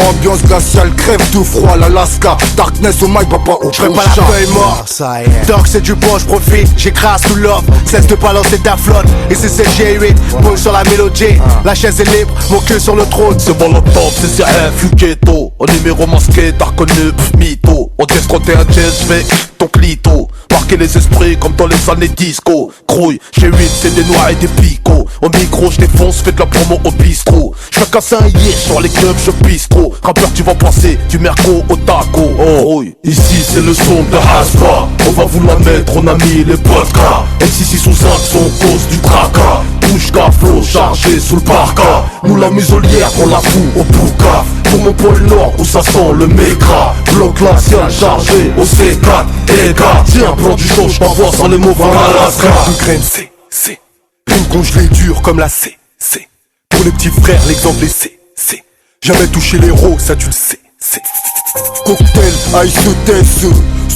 Speaker 4: Ambiance glaciale, crève de froid, l'Alaska. Darkness au mic, papa au
Speaker 14: j'ferai pas la feuille morte. Donc c'est du bon, j'profite, j'écrase tout l'offre. Cesse de balancer ta flotte. Et c'est CG8, pose sur la mélodie. La chaise est libre, mon queue sur le trône.
Speaker 11: C'est bon le top, c'est CF, Fuketo. Au numéro masqué, t'as reconnu, mytho. On teste quand t'es un jazz, j'vais ton clito. Marquer les esprits comme dans les années disco. Crouille, j'ai 8, c'est des noix et des picots. Au micro, j'défonce, fais de la promo au bistrot. J'fais casser un yé, sur les clubs, je pisse trop. Rappeur, tu vas passer du merco au taco. Oh, ici c'est le son de Hasba. On va vous la mettre, on a mis les podcasts. M6 sous 5 sont cause du tracas. Bouche qu'à flot chargé sous le parka. Nous la muselière, on la fout au poucaf. Pour mon pôle nord où ça sent le mécra. Bloc glacial chargé au C4. Et gars, tiens plan du show, j't'envoie sans les mots vers l'Alaska.
Speaker 14: Une graine C. Rime congelée dure comme la C. Pour les petits frères, l'exemple est C. Jamais touché l'héros, ça tu le sais.
Speaker 4: Cocktail, ice test.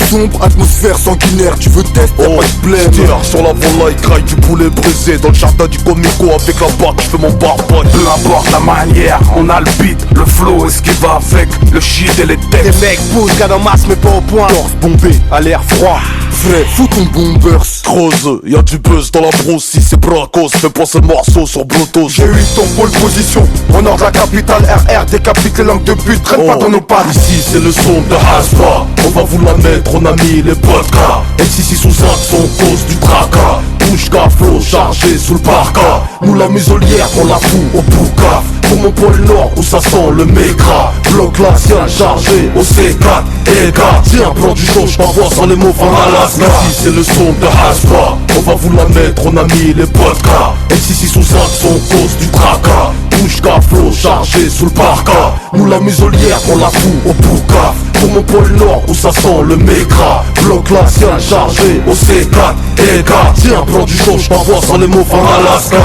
Speaker 4: Sombre, atmosphère sanguinaire, tu veux test, y'a pas de blême.
Speaker 11: Tire sur la volaille, graille du poulet brisé. Dans le jardin du comico avec la barre, j'fais mon barbone.
Speaker 14: Peu importe la manière, on a le beat, le
Speaker 4: flow et ce qui va avec, le shit et les têtes.
Speaker 14: Des mecs poussent, gars en masse mais pas au point.
Speaker 4: Torse bombé,
Speaker 14: à l'air froid.
Speaker 4: Vrai, fous ton bombers.
Speaker 5: Creuse, y'a du buzz dans la brousse. Si c'est bracos, fais passer le morceau sur Bluetooth.
Speaker 4: J'ai eu ton pole position, au nord de la capitale. RR décapite les langues de pute, traîne pas dans nos pattes.
Speaker 5: Ici c'est le son de Hasba. On va vous la mettre, on a mis les podcasts. MC6 sous 5 sont cause du tracas. Bouche flow chargé sous le parka. Nous la muselière, on la fout au poucaf. Pour mon pôle nord où ça sent le mécra. Bloc glacial chargé au C4. Et gars, tiens, prends du chaud, j't'envoie sans les mots en Alaska. Ici c'est le son de Hasba. On va vous la mettre, on a mis les podcasts. MC6 sous 5 sont cause du tracas. Bouche flow chargé sous le parka. Nous la muselière, on la fout au poucaf. Pour mon pôle nord où ça sent le mécra. Bloc glacial chargé au C4. Et gars, tiens, prends du chaud, j't'envoie sans les mots en Alaska.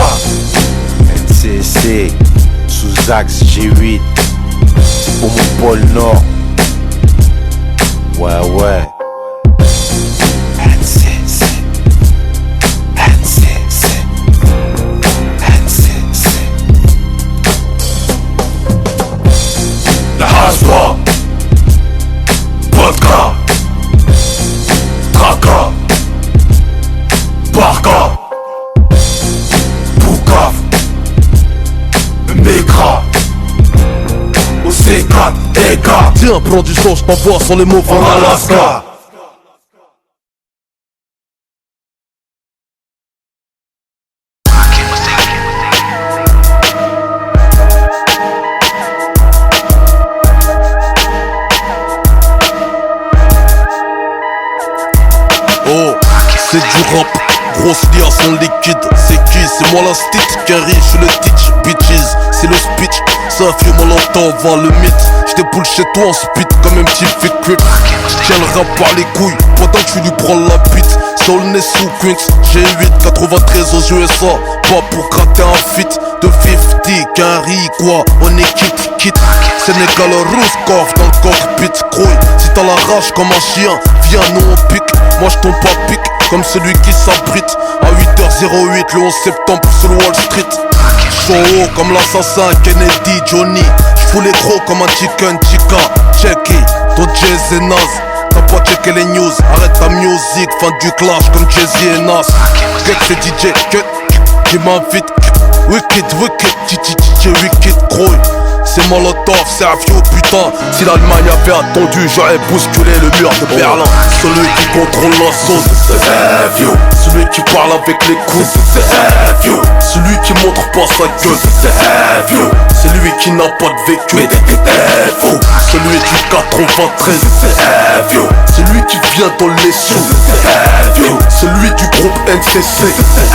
Speaker 15: NCC sous axe G8, c'est pour mon pôle nord. Ouais. NCC, NCC, NCC.
Speaker 5: La Hasba, vodka, traka, barca, boukaf, mécra, au C4, EK. Tiens, prends du son, j't'envoie sans les mots en Alaska. Oh, c'est du rap, grosse liaison liquide. C'est qui? C'est moi la stitch, Kerry, j'suis le teach, bitches. C'est le speech, ça fait mon longtemps, va le mythe. J'déboule chez toi en speed comme un petit fécule. J'tiens le rap par les couilles, pendant que tu lui prends la bite. Soul né sous Queens, G8, 93 aux USA. Pas pour gratter un feat de 50, Kerry quoi, on est kit. Sénégal Rouskov dans le cockpit, crouille. Si t'as la rage comme un chien, viens nous on pique. Moi je tombe pas pique comme celui qui s'abrite. À 8h08 le 11 septembre sur Wall Street. Chaud haut comme l'assassin Kennedy Johnny. J'fous les gros comme un chicken chica. Check it, ton jazz est naze. T'as pas checké les news, arrête ta musique. Fin du clash comme Jay-Z et Nas. Gek c'est DJ qui m'invite. Wicked, wicked, grouille. C'est Molotov, c'est un vieux putain. Si l'Allemagne avait attendu, j'aurais bousculé le mur de Berlin. Celui qui contrôle la sauce, c'est vieux. Celui qui parle avec les coups, c'est vieux. Celui qui montre pas sa gueule, c'est vieux. C'est lui qui n'a pas de vécu, mais t'es faux. Celui du 93, c'est vieux. Celui qui vient dans les sous, c'est vieux. Celui du groupe NCC, c'est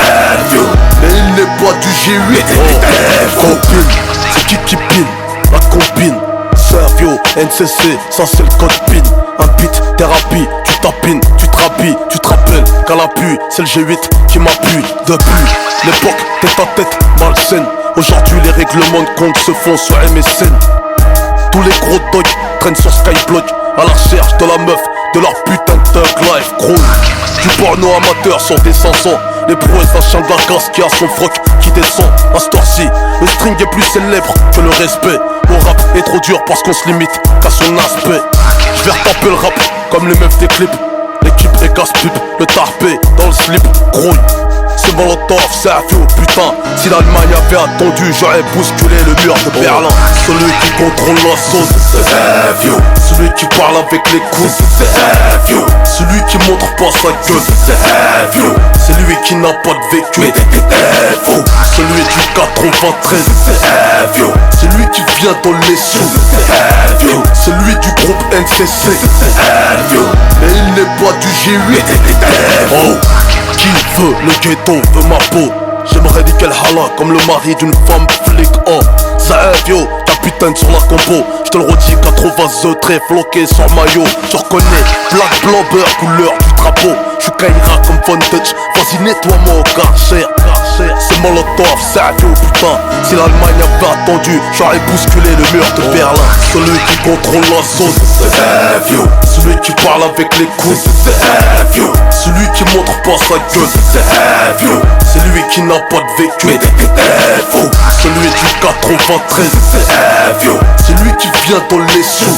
Speaker 5: vieux. Mais il n'est pas du G8, copine. C'est qui pine? La combine, Servio, NCC, ça c'est le code PIN. Un beat, thérapie, tu tapines, tu te rhabilles, tu te rappelles qu'à l'appui, c'est le G8 qui m'appuie. Depuis l'époque, tête à tête, malsaine. Aujourd'hui les règlements de compte se font sur MSN. Tous les gros dogs traînent sur Skyblock à la recherche de la meuf, de leur putain de thug life croule. Du porno amateur sur des 500. Les prouesses d'un chien de la casse qui a son froc qui descend à ce tour-ci. Le string est plus célèbre que le respect. Mon rap est trop dur parce qu'on se limite qu'à son aspect. Je vais retaper le rap comme les meufs des clips. L'équipe est casse-pipe, le tarpé dans le slip, grouille. C'est Molotov, c'est un vieux putain. Si l'Allemagne avait attendu, j'aurais bousculé le mur de Berlin. Celui qui contrôle la sauce, c'est vieux. Celui qui parle avec les coups, c'est vieux. Celui qui montre pas sa gueule, c'est vieux. C'est lui qui n'a pas de vécu, mais t'es faux. Celui du 93, c'est vieux. C'est lui qui vient dans les sous, c'est vieux. Celui du groupe NCC, c'est vieux. Mais il n'est pas du G8, t'es faux. Qui veut le ghetto, veut ma peau. J'aimerais nickel hala comme le mari d'une femme flic. Oh, ça est yo, capitaine sur la compo. J'te le redis, 80 très floqué sur le maillot. Tu reconnais, black, blanc, beurre, couleur du drapeau. J'suis Kaira comme Von Dutch, vas-y nettoie-moi au Karcher. C'est Molotov, c'est un vieux putain. Si l'Allemagne avait attendu, j'aurais bousculé le mur de Berlin. Celui qui contrôle la sauce, c'est vieux. Celui qui parle avec les coups, c'est vieux. Celui qui montre pas sa gueule, c'est vieux. C'est lui qui n'a pas de vécu, mais t'es faux. Celui du 93, c'est vieux. C'est lui qui vient dans les sous.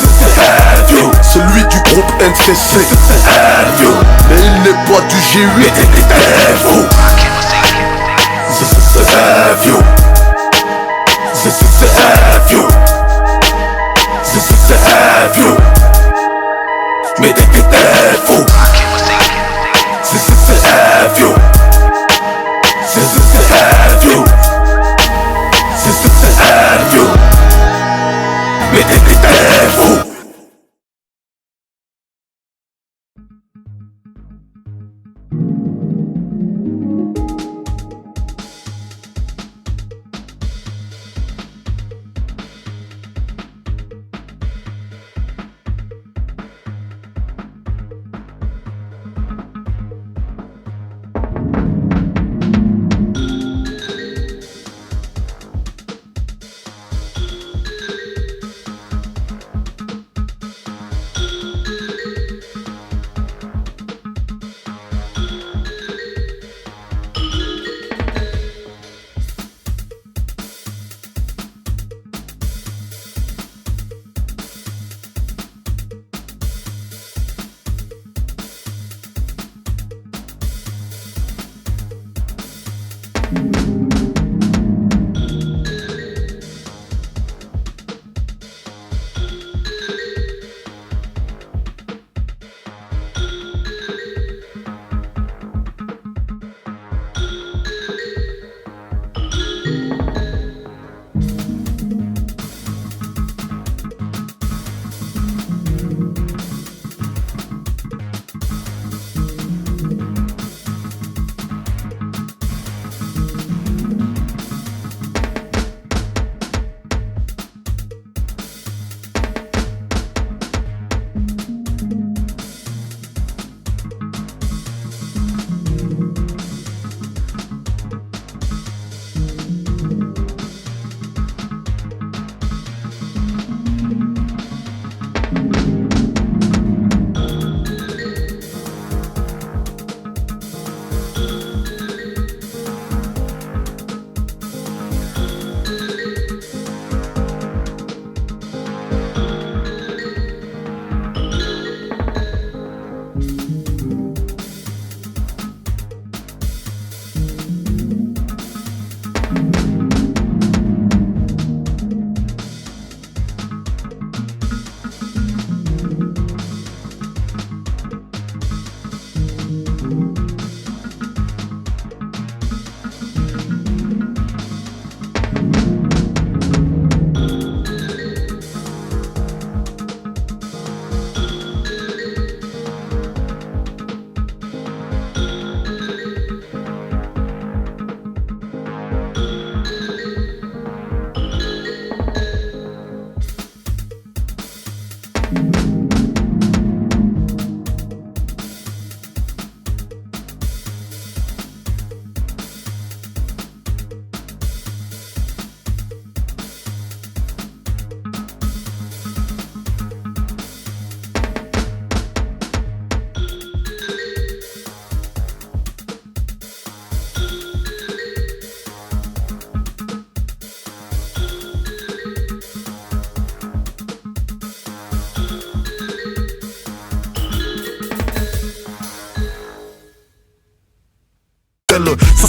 Speaker 5: Celui du groupe NCC. Mais il n'est pas du G8. Mais t'es fou. Mais t'es fou.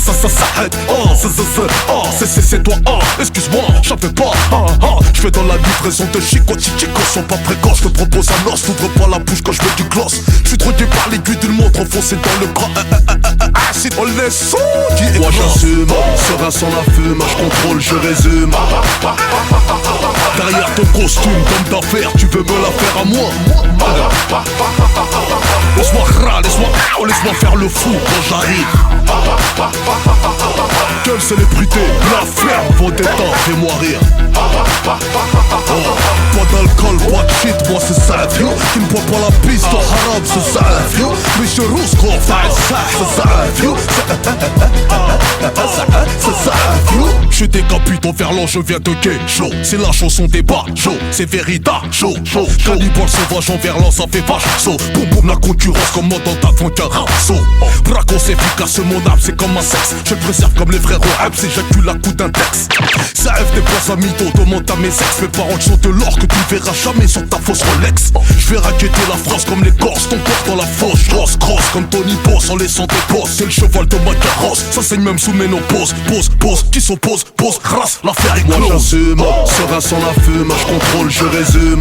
Speaker 5: Ça s'arrête, c'est toi, excuse-moi, j'en fais pas, je fais dans la livraison de Chico, Chico sont pas précoces, je te propose un os, t'ouvres pas la bouche quand je mets du gloss, je suis drogué par l'aiguille d'une montre enfoncée dans le bras, acide, on les sons, moi j'assume, serein sans la fume, je contrôle, je résume, derrière ton costume d'homme d'affaires, tu veux me la faire à moi, laisse-moi faire le fou quand j'arrive. Quelle célébrité, la ferme, vos détentes, fais-moi rire. Pas d'alcool, pas de shit, moi c'est ça, vieux. Qui ne boit pas la piste, au haram, c'est ça, vieux. Mais je rousse, gros, c'est ça, vieux. C'est ça, vieux. Je décapite au verlan, je viens de gay, chaud. C'est la chanson des bas, chaud. C'est Vérita, chaud. Cannibale sauvage en verlan, ça fait vache, saut. Boum boum, la concurrence commande avant qu'un saut. Bracos efficace, mon âme, c'est comme un sexe. Je préserve comme les frères au j'éjacule à coup d'un texte. Ça F des points à mytho, demande à mes ex. Mes paroles sont de l'or que tu me verras jamais sur ta fausse Rolex. Je vais raqueter la France comme les Corses, ton corps dans la fosse. Grosse, grosse comme Tony Boss en laissant tes postes. C'est le cheval de ma carrosse, ça saigne même sous ménopause. Pose, qui s'oppose, pose, race, l'affaire est close. Moi j'assume, serein sans la fume, je contrôle, je résume.